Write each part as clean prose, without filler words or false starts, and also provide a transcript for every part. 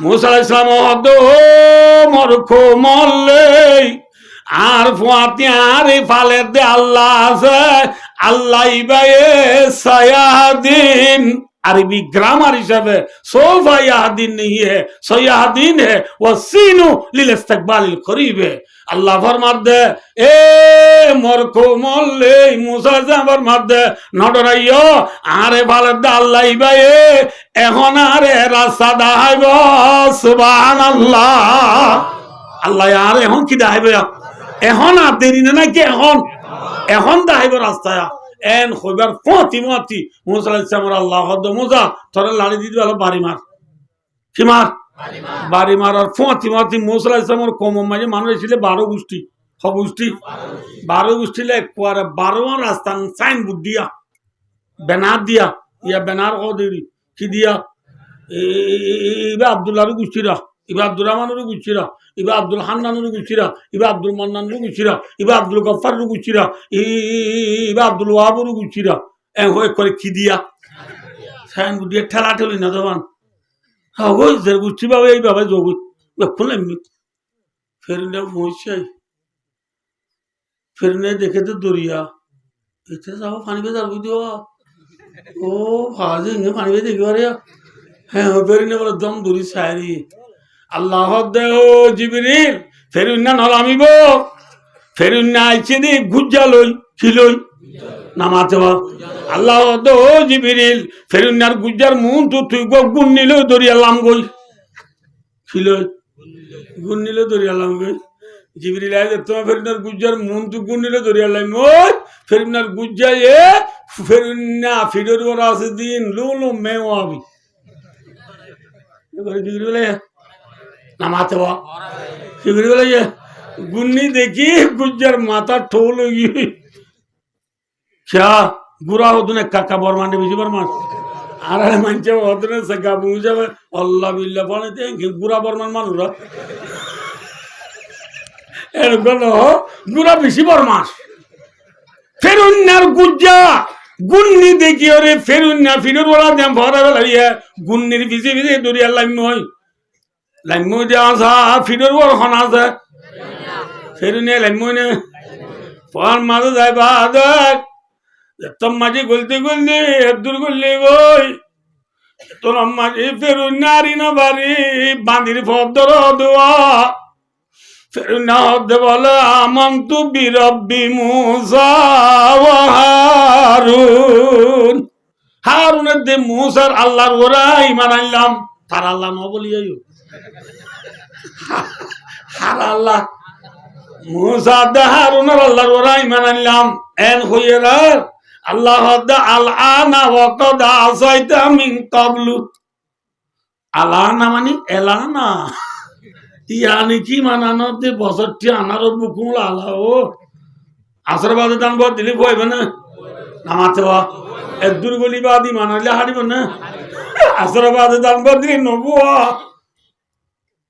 মুসা আলাইহিস সালাম হদ মরখ মরলে আর ফুয়াতি আর ফালের দে আল্লাহ আছে আল্লাহ ইবায়ে সায়াদিন अरबी ग्रामर हिसाबे सोफा यादिन नहीं है सोयादिन है वो सीनु लिल इस्तकबाल करीब है अल्लाह फरमात दे ए मरको मोल्ले मूसा जा फरमात दे नडराइयो आरे बालद दे अल्लाह इबाए এখন আরে রাস্তা দাইব সুবহানাল্লাহ আল্লাহ আর এখন কি দাইব এখন আর দেরি না কি এখন দাইব রাস্তা এন খবর ফতিমতি মুসা আলাইহিস সালাম আল্লাহ হদ মুসা তোর লাড়ি দিতে ভালো বাড়ি মার কি মার বাড়ি মার আর ফতিমতি মুসা আলাইহিস সালামের কম মাঝে মানুষ ছিল 12 গোষ্ঠী সব গোষ্ঠী 12 গোষ্ঠী লে কোয়ার 12 রাস্তা সাইন বুট দিয়া ব্যানার দিয়া ইয়া ব্যানার ও দেরি কি দিয়া ইবা আব্দুল্লাহর গোষ্ঠীরা ইবা আব্দুর রহমানের গোষ্ঠীরা ইবা আব্দুল হান্নানের গোষ্ঠীরা ইবা আব্দুল মান্নানের গোষ্ঠীরা ইবা আব্দুল গফফারের গোষ্ঠীরা ইবা আব্দুল ওয়াহাবের গোষ্ঠীরা এ হয়ে করে কি দিয়া সাইন বুট দিয়া ঠেলা ঠেলি না দেওয়ান ওই যে গোষ্ঠী বাবা এইভাবে যোগ খুলে ফেরিনে পৌঁছাই ফেরিনে দেখে তো দরিয়া এতে যাবো পানি বেজার বুঝিও ও ভাজে ইংরে পানি বেজে দেখি হ্যাঁ ফেরিনে বলে দম দূরি সারি আল্লাহ দে ও জিবরিল ফেরিনা নলামিব ফেরিনা আইছে দি গুজ্জা লই খিলই নামাতে বা আল্লাহ দে ও জিবরিল ফেরিনার গুজ্জার মুন তো তুই গো গুণ নিলে দরিয়া লাম গই খিলই গুণ নিলে দরিয়া লাম গই জিবরিল আইছে তোমার ফেরিনার গুজ্জার মুন তো গুণ নিলে দরিয়া লাম ওই ফেরিনার গুজ্জা এ ফেরিনা ফিডর ওরা আছে দিন লুলু মেও আবি এবারে জিবরিল বলে নামাতে বা জিবরিল বলে গুন্নি দেখি গুজ্জার মাথা ঠোল হয়ে গিয়ে क्या बुरा होतने काका बरमाने बिजी बरमान आरे मानचे होतने सगा मुझे अल्लाह बिल्ला पाने ते कि बुरा बरमान मानुरा एरगनो बुरा बिजी बरमान फेरुन्नार गुज्जा गुन्नी देखी और फेरुन्ना फिनर वाला दम भरा वाला है गुन्नी बिजी बिजी दुरिया लाइमोय दे आसा फिनर वाला खाना से फेरुन्ने लाइमोय ने फान मारो जाए बादर तम माझे गुलते गुलते अब्दुल गुल्ले गोई तो माझे फिर नारी न बारी बांधिर फदर दुआ फिर ना होते बोला आमन तू भी रब्बी मूसा व हारून हारून दे मूसा अल्लाह वरा ईमान अल्लाह थार अल्लाह न बोलिए यो हार अल्लाह मूसा दे हारून अल्लाह वरा ईमान अल्लाह एन होयरा আল্লাহ আলানা ওয়াকাদ আসাইতা মিন ক্বাবলু আলানা মানে এলানা ইয়ানি কি মানানো তে বছরটি আনার বুকুল আলাও আসরবাদে দান বদ দিলি কইবে না নামাতে ওয়া এদুর গলি বাদি মানালে হারিব না আসরবাদে দান বদ দিলি নবুয়া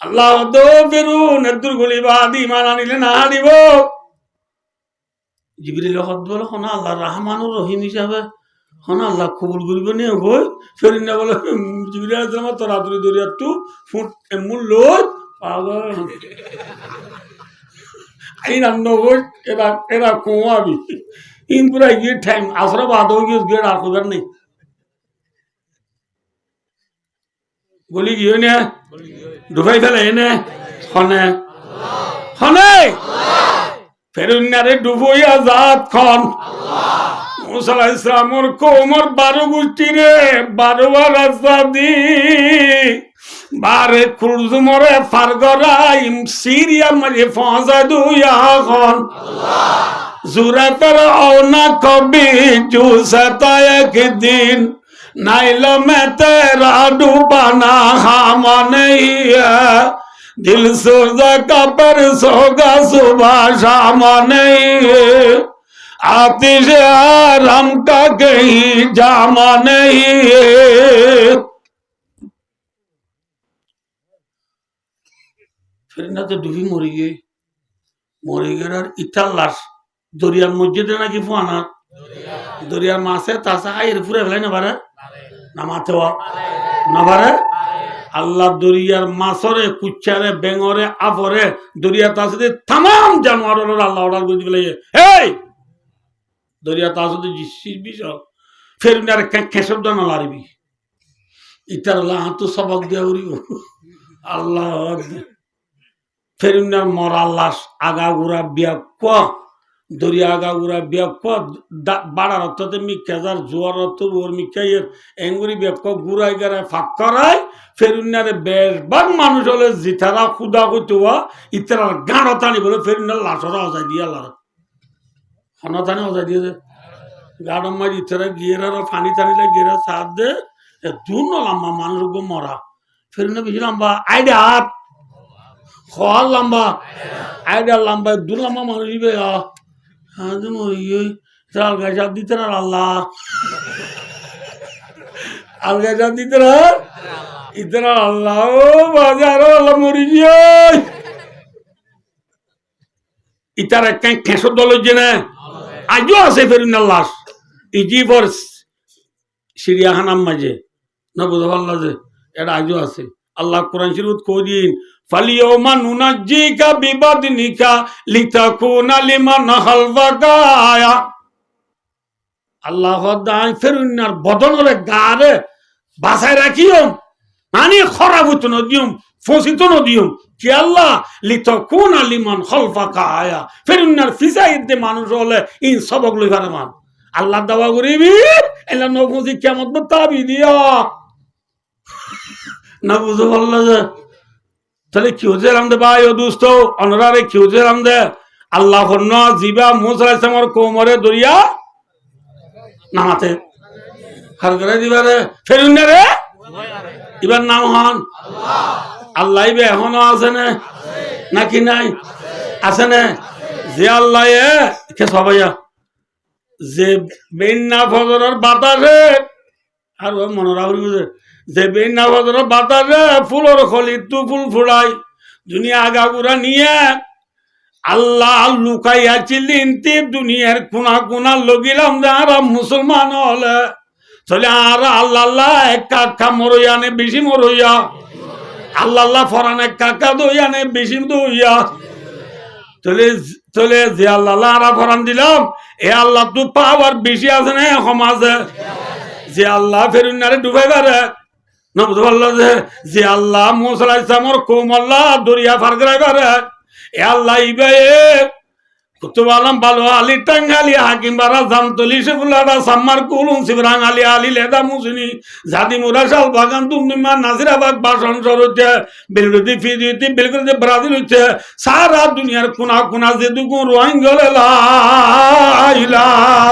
আল্লাহ দো ফিরুন এদুর গলি বাদি মানানিলে না হারিব জিবরিল হদ বলে হনা আল্লাহ রহমানুর রহিম হিসাবে হনা আল্লাহ কবুল করবে নে হই ফেরিনা বলে জিবরিল আলাইহিস তো রাত্রি দরিয়া টু ফুট এমুল লই পাগল আইনা নগর এরা কোয়াবি ইন পুরা ये टाइम আসরা বাদ हो गई उस गेट आखो कर नहीं बोली गयो ने डुबाई फेले ने हने हने ফেরুন্নারে ডুবই আজাদ খান মুসা আলাইহিস সালামের কোমর 12 গোষ্ঠী রে 12 বার আজাদি বারে কুলজুমরে ফারগরাইম সিরিয়া মারে ফাজাদু ইয়া খান আল্লাহ জুরাতার আওনা কবি জুসাতা একদিন নাইলা মে তেরা ডুবানা হামা নেই दिल सोजा का पर सोगा सुबह शाम नहीं आतिश आराम का कहीं जामा नहीं फिर ना तो डूबी मरी गई और इतना लाश दरियार मस्जिद ना कि फुआना दरियार मासे तासा आये पूरे भले ना बारे ना माते हुआ ना बारे আল্লাহ দরিয়ার মাছরে কুচ্চারে বেঙরে আফরে দরিয়া তাসে তাম জানোয়ার আল্লাহ অর্ডার করে দিবে এই দরিয়া তাসে জিসিস বিষ ফেরুনার খেসব দানা লারবি ইতার আল্লাহ হাতু সবক দেওয়া উড়িব আল্লাহ ফেরুনার মরা লাশ আগা গুড়া বিয়া ক দরিয়া আগা গুড়া বিয়া ক বাড়ার অর্থতে মিক্ষাজার জোয়ার অর্থ ওর মিক্ষাইয়ের এঙ্গুরি বিয়া ক গুড়াই গাড়ায় ফাঁক করায় ফেরুনারে বেশভাগ মানুষ হলে জিতারা খুদা করতে হওয়া ইতারা গাঁড় টানি বলে ফেরুনার লাশরা অজাই দিয়ে আল্লাহ হনতানি অজাই দিয়েছে গাড় মারি ইতারা গিয়েরা ফানি টানিলে গিয়েরা সাথ দে দূর লম্বা মানুষ মরা ফেরুনা বেশি লম্বা আইডে হাত খোয়ার লম্বা আইডা লম্বা দূর লম্বা মানুষ আলগা চাপ দিতে না আল্লাহ আলগা চাপ দিতে না ইতরা আল্লাহ বাজার আল্লাহ মরি ইতারা খেসর দল জেনে আজও আছে ফেরুনার লাশ ইজিপর সিরিয়াখানার মাঝে না বুঝা পারলা যে এটা আজও আছে আল্লাহ কোরআন শরীফ কইদিন ফালিয়াউমা নুনাজ্জিকা বিবাদনিকা লিতাকুনা লিমান খালফাকা আল্লাহ দাই ফেরুনার বদনরে গারে বাসায় রাখিও মানে খরাব হতো না দিও ফসিত না দিও কি আল্লাহ লিতাকুনা লিমান খালফাকা আয়া ফেরুনার ফিসাইতে মানুষ হলে ইন সবক লই পারে মান আল্লাহ দাওয়া করিবি এলা নবুজি কিয়ামত তাবি দিয়া না বুঝো আল্লাহ যে তাহলে কি হচ্ছে রামদে ভাই ও দোস্ত অনরারে কি হচ্ছে রামদে আল্লাহ হন্ন জিবা মুসা আলাইহিস সালামের কোমরে দরিয়া নামাতে হার করে দিবারে ফেরুন রে এবার নাম হন আল্লাহ বে এখনো আছে না নাকি নাই আছে না যে আল্লাহ কে সবাইয়া যে বেন্না ফজরের বাতাসে আর ও মনে রাখবি যে বেন্না ফজরের বাতাসে ফুলের খলি তু ফুল ফুড়াই দুনিয়া আগাগুড়া নিয়ে আল্লাহ লুকাইয়া চিলিন তীর দুনিয়ার কোনা কোনা লগিলাম যারা মুসলমান হলে চলে আর আল্লাহ আল্লাহ এক কাকা মরইয়া নে বেশি মরইয়া আল্লাহ আল্লাহ ফরান এক কাকা দইয়া নে বেশি দইয়া চলে যে আল্লাহ আল্লাহ আরা ফরান দিলাম এ আল্লাহ তো পাওয়ার বেশি আছে না সমাজে যে আল্লাহ ফেরুনারে ডুবাই পারে না বুঝতে পারলো যে আল্লাহ মুসা আলাইহিস সালামের কওম আল্লাহ দরিয়া পার করাই পারে এ আল্লাহ ইবে কুতুব আলম ভালো আলী টাঙ্গালি হাকিম বারা জামতলি সেফুল্লাহা সাম্মার কুলুন শিবরাং আলী আলী লেদা মুসনি জাদি মুরাশাল বাগান তুমিমা নাজিরাবাগ বাসন সরতে বিলগুদি ফিজিতি বিলগুদি ব্রাজিল হচ্ছে সারা দুনিয়ার কোনা কোনা যে দুগুন রোহিঙ্গা লা ইলাহা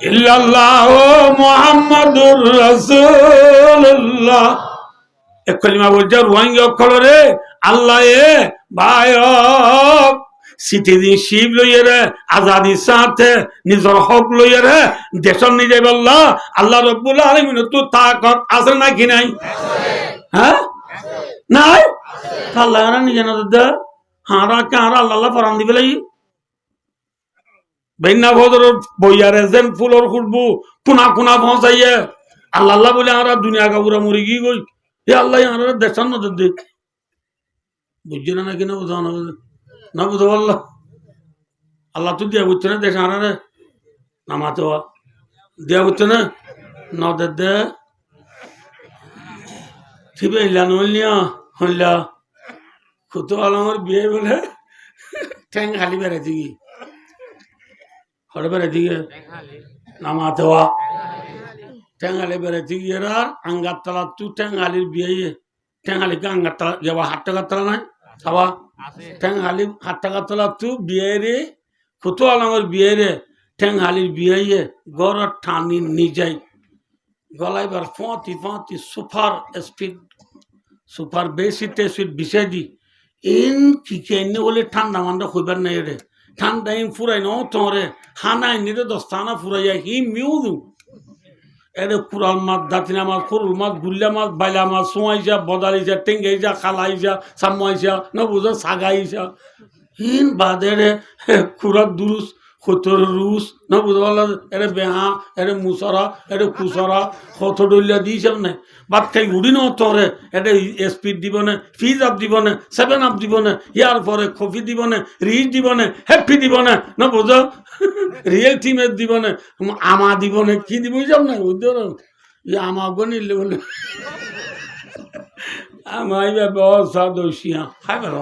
ইল্লাল্লাহ মুহাম্মাদুর রাসূলুল্লাহ এক কলিমা বলছে রোহিঙ্গা অক্ষরে আল্লাহ এ ভাই সিটিদিন শিব লইয়ে আজাদির সাথে নিজের হক লইয়ে দেশন নিজে বললা আল্লাহ রব্বুল আলামিন তো তাকত আছে নাকি নাই হ্যাঁ নাই আল্লাহ নিজে না দে হারা কারা আল্লাহ ফরান দিবে লাগি বেন্না ভদর বইয়ারে যেন ফুলর খুলবু কোনা কোনা পৌঁছাইয়ে আল্লাহ আল্লাহ বলে আমরা দুনিয়া কাবুরা মরি গই গই এ আল্লাহ আমরা দেশন না দে বুঝছে না নাকি না বুঝা না বুঝো আল্লাহ আল্লাহ তো দিয়া বুঝছে না দেশ আনারে নামাতে দিয়া বুঝছে না নদে দে ঠিক ইলা নলিয়া হইলা কুতু আলমের বিয়ে বলে ঠ্যাং খালি বেড়াইছি কি হরে বেড়াইছি গে নামাতে ঠ্যাং খালি বেড়াইছি গিয়ে আঙ্গার তালা তু ঠ্যাং খালির বিয়ে ঠ্যাং খালিকে আঙ্গার তালা যাবা 8 টাকার তালা নাই খাওয়া ঠ্যাং হালি 8 টাকা তোলা তু বিয়ে রে কুতু আলমের বিয়ে রে ঠ্যাং হালির বিয়ে গড় ঠানি নিজাই গলাইবার ফতি ফতি সুপার স্পিড সুপার বেশি স্পিড বিষয় দি ইন কি কেন বলে ঠান্ডা মান্ডা হইবার নাই রে ঠান্ডা ইন ফুরাই ন তোরে হানাই নিরে 10 টানা ফুরাইয়া হি মিউদু এরে কুরাল মাছ দাঁতিনা মাছ ফুরুল মাছ গুল্লা মাছ বাইলা মাছ সোয়াইছা বদালিছা টেঙ্গাইছা খালাইছা সামাইছা না বুঝা সাগাইছা হিন বাদে রে কুরার দুরুস সত্তর রুশ না বুঝতে পারল এটা বেহা এটা মুসরা এটা কুসরা কত ডলিয়া দিয়েছে নাই বাদ খাই উড়ি নরে এটা স্পিড দিব না ফিজ আপ দিব না 7 আপ দিব না ইয়ার পরে কফি দিব না রিচ দিব না হ্যাপি দিব না বুঝো রিয়েল টিমের দিব না আমা দিব না কি দিব যাব না বুঝতে আমা গনিলে বলে আমাই ব্যবস্থা দোষিয়া খাই বের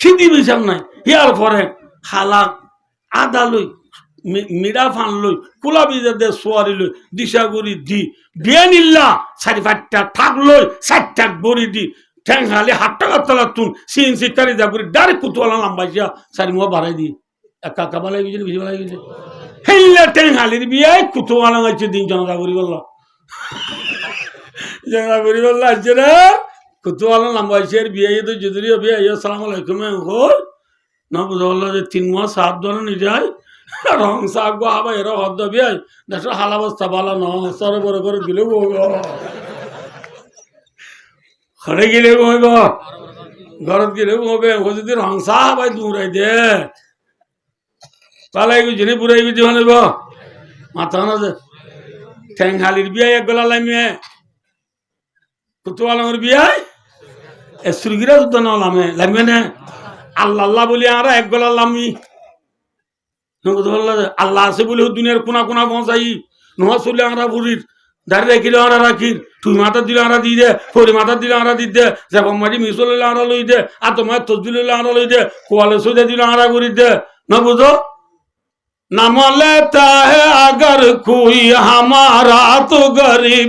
খিদি বিচার নাই ইয়ার পরে খালা আদা লই মিডা ফান লই কুলা বিজে দে সোয়ারি লই দিশাগুড়ি দি বিয়ে নিল্লা 4-5টা ঠাক লই 4টা বড়ি দি ঠ্যাং হালি 8 টাকা তলা তুন সিএনসি কারি যা করি ডাইরেক্ট কুতুয়ালা লাম্বাইয়া 4 মুয়া বাড়াই দি একা কাবা লাগি গেছে বিজে লাগি গেছে হেইলা ঠ্যাং হালির বিয়ে কুতুয়ালা গাইছে দিন জনতা করি বলল জনতা করি বলল আজকে রে কুতুয়ালা লাম্বাইছে বিয়ে তো যদি বিয়ে আসসালামু আলাইকুম হল না বুঝা বললো যে 3 মাস 7 ধরে নিয়ে যায় রং শাক গো হাবা এরা হদ্দ বিয়ে দেশ হালাবস্তা বালা ন সরে বড় করে গেলে ঘরে গেলে বইব ঘরত গেলে ববে ও যদি রং চা হাবাই দূরাই দে পালাই জিনে বুড়াই বিধি বানাইব মাথা না যে ঠ্যাং হালির বিয়ে এক গলা লাইমে কুতুয়ালার বিয়ে সুরগিরা যুদ্ধ না লামে লাগবে না আল্লাহ আল্লাহ বলি আমরা এক গলা লামি আল্লাহ আছে বলে দুনিয়ার কোনা কোনা পৌঁছাই নোয়া চলে আমরা বুড়ির দাঁড়িয়ে রাখিলে আমরা রাখি তুই মাথা দিলে আমরা দিয়ে দে ফরি মাথা দিলে আমরা দি দে যেমন মাঝে মিশল হলে আমরা লই দে আর তোমার তসবিল হলে আমরা লই দে কোয়ালে সোজা দিলে আমরা করি দে না বুঝো नाम लेता है अगर कोई हमारा तो गरीब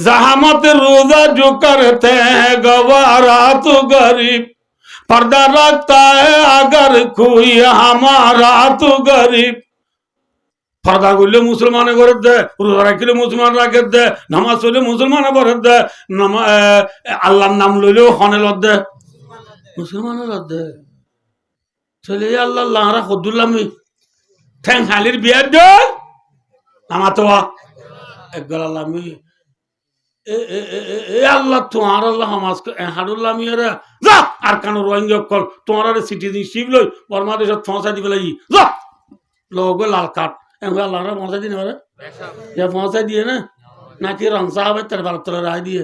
जहामत रोजा जो करते हैं गवारा तो गरीब पर्दा रखता है अगर कोई हमारा तो गरीब पर्दा गुल्ले मुसलमान कर दे रोजा रखिले मुसलमान रखे दे नमाज पढ़ले मुसलमान कर दे अल्लाह नाम लइले हने लद दे मुसलमान लद दे चले अल्लाह लारा खुदुल्लामी ঠ্যাং হালির বিয়ে দে আমার তো এক গলা লামি এ আল্লাহ তোমার আল্লাহ হামাজকে হারুল্লামি রে যা আর কানো রোহিঙ্গা কল তোমার সিটিজেনশিপ লই বাংলাদেশত পৌঁছা দিবে লাগি যা লোক লাল কার্ড এগুলো আল্লাহরা পৌঁছা দিনে পারে পৌঁছা দিয়ে না নাকি রংসা হবে তার ভারত রায় দিয়ে